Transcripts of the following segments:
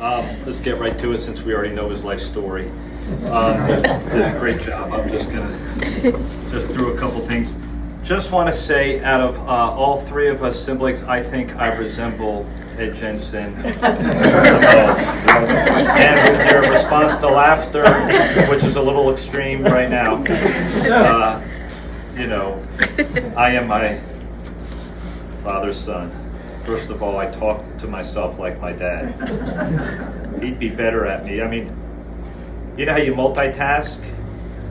Let's get right to it since we already know his life story. Did a great job. I'm just through a couple things. Just want to say, out of all three of us siblings, I think I resemble Ed Jensen. And with your response to laughter, which is a little extreme right now, I am my father's son. First of all, I talk to myself like my dad. He'd be better at me. I mean, you know how you multitask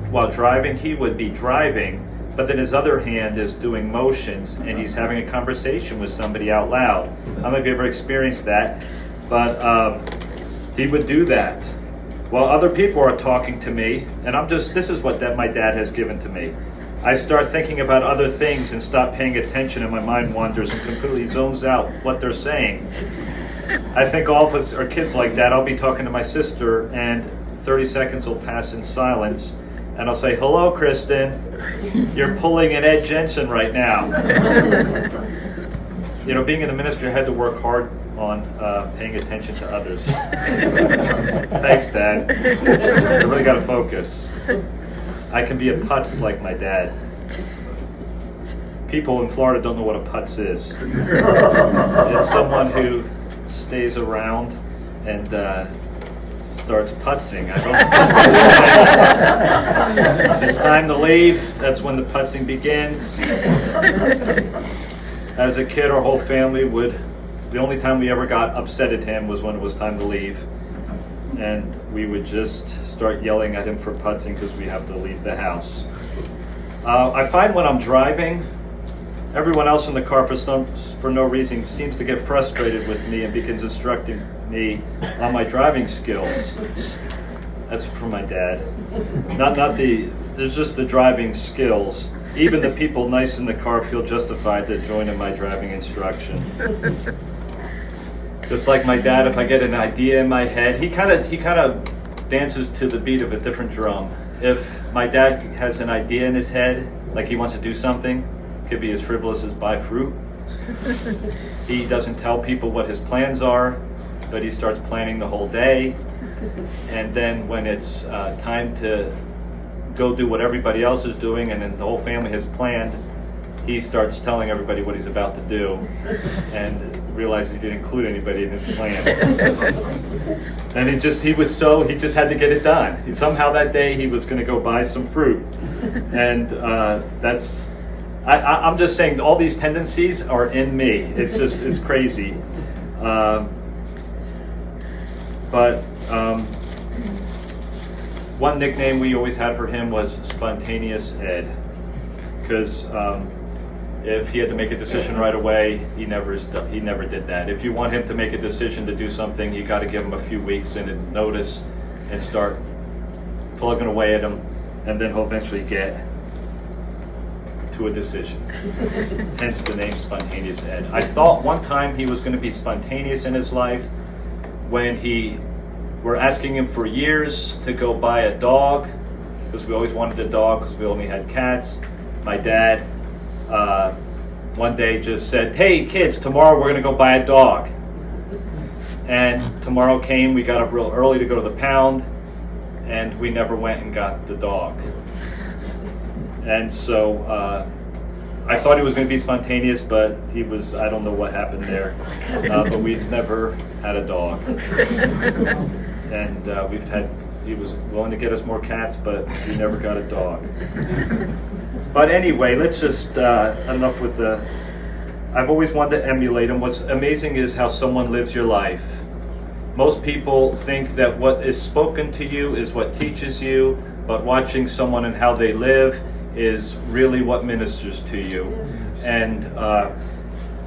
while driving? He would be driving, but then his other hand is doing motions, and he's having a conversation with somebody out loud. I don't know if you ever experienced that, but he would do that while other people are talking to me, and this is what my dad has given to me. I start thinking about other things and stop paying attention, and my mind wanders and completely zones out what they're saying. I think all of us are kids like that. I'll be talking to my sister, and 30 seconds will pass in silence, and I'll say, "Hello, Kristen. You're pulling an Ed Jensen right now." Being in the ministry, I had to work hard on paying attention to others. Thanks, Dad. I really got to focus. I can be a putz like my dad. People in Florida don't know what a putz is. It's someone who stays around and starts putzing. It's time to leave. That's when the putzing begins. As a kid, our whole family the only time we ever got upset at him was when it was time to leave. And we would just start yelling at him for putzing because we have to leave the house. I find when I'm driving, everyone else in the car for no reason seems to get frustrated with me and begins instructing me on my driving skills. That's from my dad. There's just the driving skills. Even the people nice in the car feel justified to join in my driving instruction. Just like my dad, if I get an idea in my head, he kind of dances to the beat of a different drum. If my dad has an idea in his head, like he wants to do something, could be as frivolous as buy fruit. He doesn't tell people what his plans are, but he starts planning the whole day. And then when it's time to go do what everybody else is doing, and then the whole family has planned, he starts telling everybody what he's about to do, and realizes he didn't include anybody in his plans. And he just had to get it done. Somehow that day he was going to go buy some fruit, and I'm just saying all these tendencies are in me. It's crazy. But one nickname we always had for him was Spontaneous Ed, because if he had to make a decision right away, he never did that. If you want him to make a decision to do something, you got to give him a few weeks and notice and start plugging away at him, and then he'll eventually get to a decision. Hence the name Spontaneous Ed. I thought one time he was going to be spontaneous in his life when we're asking him for years to go buy a dog, because we always wanted a dog because we only had cats. My dad one day just said, "Hey kids, tomorrow we're going to go buy a dog." And tomorrow came, we got up real early to go to the pound, and we never went and got the dog. And so I thought he was going to be spontaneous, but I don't know what happened there. But we've never had a dog. And he was willing to get us more cats, but we never got a dog. But anyway, let's just, enough with I've always wanted to emulate him. What's amazing is how someone lives your life. Most people think that what is spoken to you is what teaches you, but watching someone and how they live is really what ministers to you. And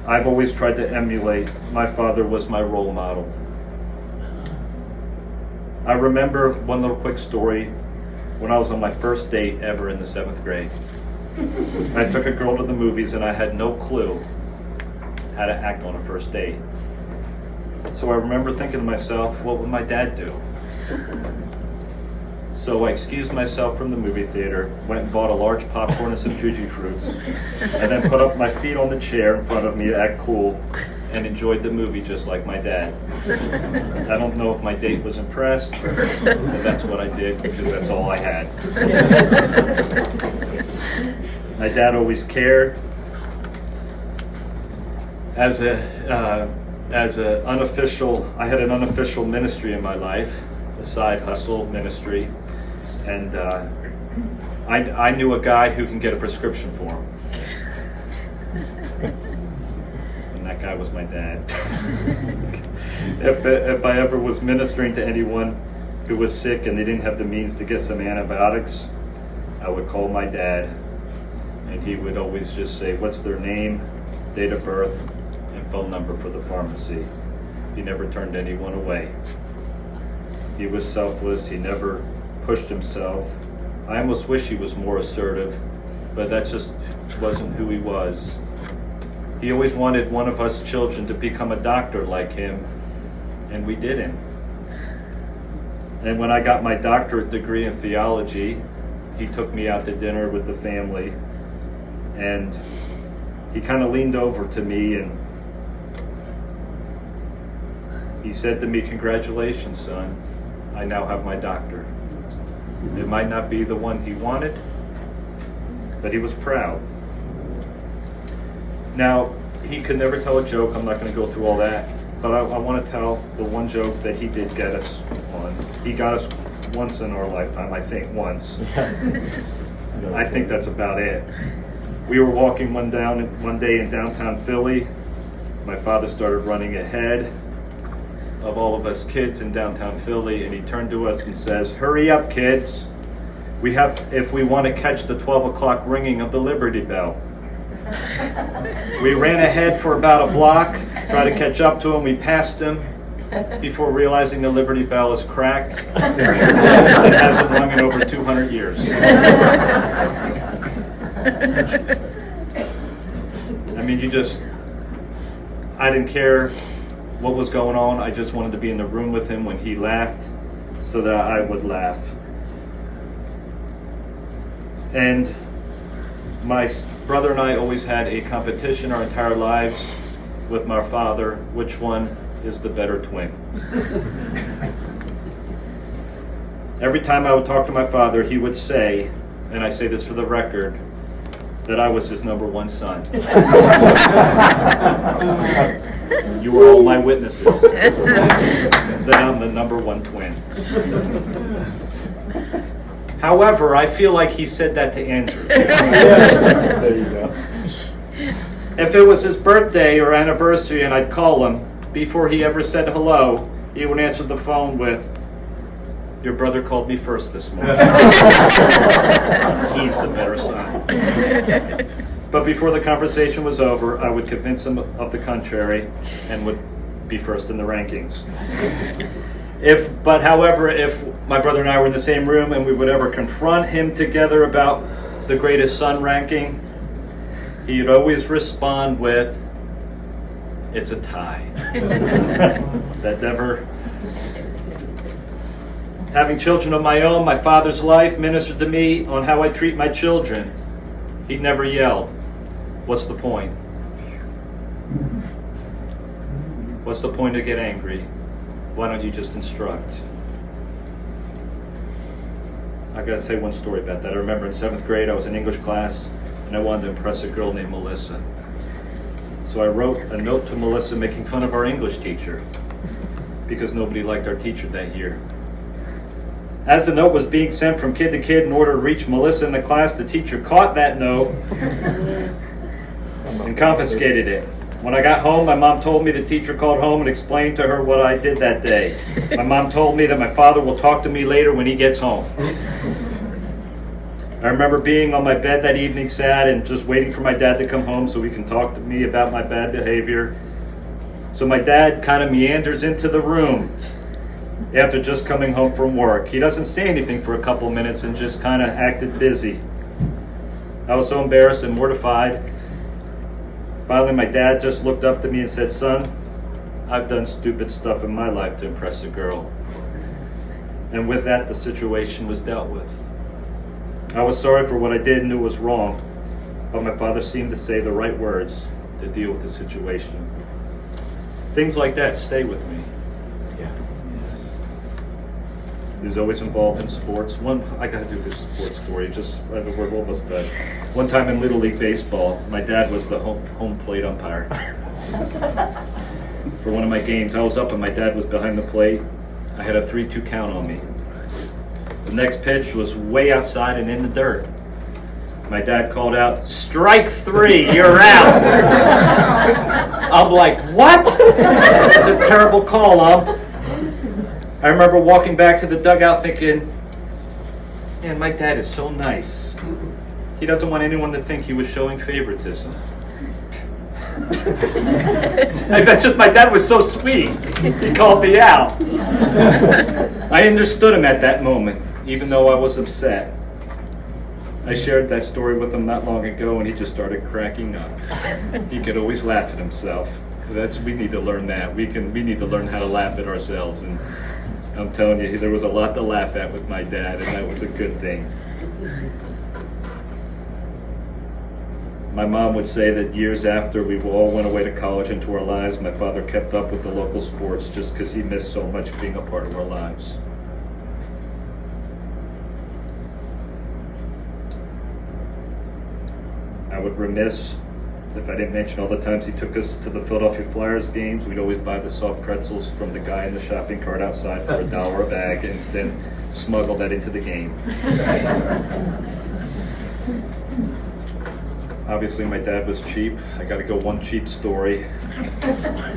I've always tried to emulate. My father was my role model. I remember one little quick story when I was on my first date ever in the 7th grade. I took a girl to the movies and I had no clue how to act on a first date. So I remember thinking to myself, what would my dad do? So I excused myself from the movie theater, went and bought a large popcorn and some Juji fruits, and then put up my feet on the chair in front of me to act cool, and enjoyed the movie just like my dad. I don't know if my date was impressed, but that's what I did because that's all I had. My dad always cared. I had an unofficial ministry in my life, a side hustle ministry, and I knew a guy who can get a prescription for him. And that guy was my dad. If I ever was ministering to anyone who was sick and they didn't have the means to get some antibiotics, I would call my dad, and he would always just say, what's their name, date of birth, and phone number for the pharmacy. He never turned anyone away. He was selfless. He never pushed himself. I almost wish he was more assertive, but that just wasn't who he was. He always wanted one of us children to become a doctor like him, and we didn't. And when I got my doctorate degree in theology, he took me out to dinner with the family, and he kind of leaned over to me and he said to me, congratulations, son. I now have my doctor. It might not be the one he wanted, but he was proud. Now, he could never tell a joke. I'm not going to go through all that, but I want to tell the one joke that he did get us on. He got us once in our lifetime, I think once. I think that's about it. We were walking one day in downtown Philly. My father started running ahead of all of us kids in downtown Philly, and he turned to us and says, hurry up, kids. If we want to catch the 12 o'clock ringing of the Liberty Bell. We ran ahead for about a block, tried to catch up to him. We passed him before realizing the Liberty Bell is cracked. It hasn't rung in over 200 years. I mean, I didn't care what was going on. I just wanted to be in the room with him when he laughed so that I would laugh. And my brother and I always had a competition our entire lives with my father, which one is the better twin. Every time I would talk to my father, he would say, and I say this for the record, that I was his number one son. You are all my witnesses that I'm the number one twin. However, I feel like he said that to Andrew. There you go. If it was his birthday or anniversary and I'd call him, before he ever said hello, he would answer the phone with, your brother called me first this morning. He's the better son. But before the conversation was over, I would convince him of the contrary and would be first in the rankings. However, if my brother and I were in the same room and we would ever confront him together about the greatest son ranking, he'd always respond with, it's a tie. That never... Having children of my own, my father's life ministered to me on how I treat my children. He'd never yelled. What's the point? What's the point to get angry? Why don't you just instruct? I gotta say one story about that. I remember in 7th grade, I was in English class, and I wanted to impress a girl named Melissa. So I wrote a note to Melissa making fun of our English teacher, because nobody liked our teacher that year. As the note was being sent from kid to kid in order to reach Melissa in the class, the teacher caught that note and confiscated it. When I got home, my mom told me the teacher called home and explained to her what I did that day. My mom told me that my father will talk to me later when he gets home. I remember being on my bed that evening sad and just waiting for my dad to come home so he can talk to me about my bad behavior. So my dad kind of meanders into the room after just coming home from work. He doesn't say anything for a couple minutes and just kind of acted busy. I was so embarrassed and mortified. Finally, my dad just looked up to me and said, son, I've done stupid stuff in my life to impress a girl. And with that, the situation was dealt with. I was sorry for what I did and knew was wrong, but my father seemed to say the right words to deal with the situation. Things like that stay with me. He was always involved in sports. I got to do this sports story. We're almost done. One time in Little League Baseball, my dad was the home plate umpire for one of my games. I was up and my dad was behind the plate. I had a 3-2 count on me. The next pitch was way outside and in the dirt. My dad called out, "Strike 3, you're out." I'm like, what? It's a terrible call, ump. I remember walking back to the dugout thinking, man, my dad is so nice. He doesn't want anyone to think he was showing favoritism. That's just, my dad was so sweet. He called me out. I understood him at that moment, even though I was upset. I shared that story with him not long ago, and he just started cracking up. He could always laugh at himself. We need to learn that. We need to learn how to laugh at ourselves. And I'm telling you, there was a lot to laugh at with my dad, and that was a good thing. My mom would say that years after we all went away to college into our lives, my father kept up with the local sports just because he missed so much being a part of our lives. I would remiss if I didn't mention all the times he took us to the Philadelphia Flyers games. We'd always buy the soft pretzels from the guy in the shopping cart outside for $1 a bag and then smuggle that into the game. Obviously, my dad was cheap. I got to go one cheap story.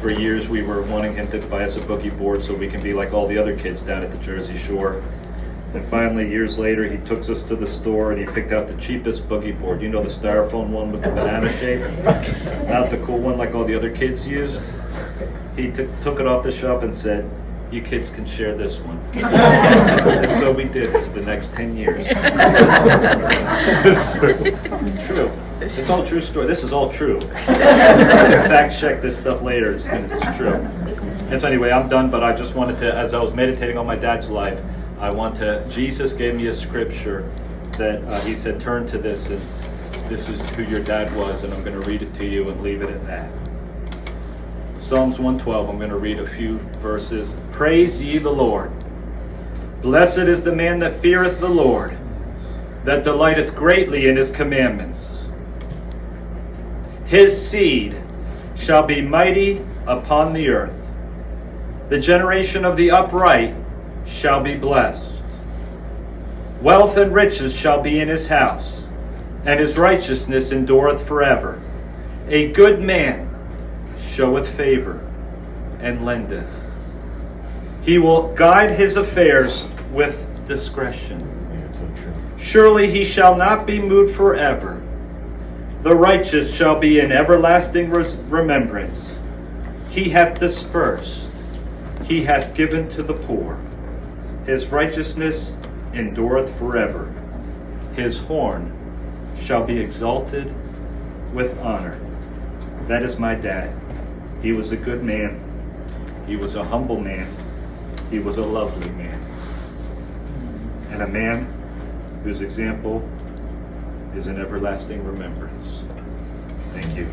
For years, we were wanting him to buy us a boogie board so we can be like all the other kids down at the Jersey Shore. And finally, years later, he took us to the store and he picked out the cheapest boogie board. You know, the styrofoam one with the banana shape? Not the cool one like all the other kids used. He took it off the shelf and said, "You kids can share this one." And so we did for the next 10 years. It's true. It's all true story. This is all true. You can fact check this stuff later. It's true. And so anyway, I'm done, but I just wanted to, as I was meditating on my dad's life, Jesus gave me a scripture that he said, turn to this, and this is who your dad was, and I'm going to read it to you and leave it at that. Psalms 112, I'm going to read a few verses. Praise ye the Lord. Blessed is the man that feareth the Lord, that delighteth greatly in his commandments. His seed shall be mighty upon the earth. The generation of the upright shall be blessed. Wealth and riches shall be in his house, and his righteousness endureth forever. A good man showeth favor and lendeth. He will guide his affairs with discretion. Surely he shall not be moved forever. The righteous shall be in everlasting remembrance. He hath dispersed, he hath given to the poor. His righteousness endureth forever. His horn shall be exalted with honor. That is my dad. He was a good man. He was a humble man. He was a lovely man. And a man whose example is an everlasting remembrance. Thank you.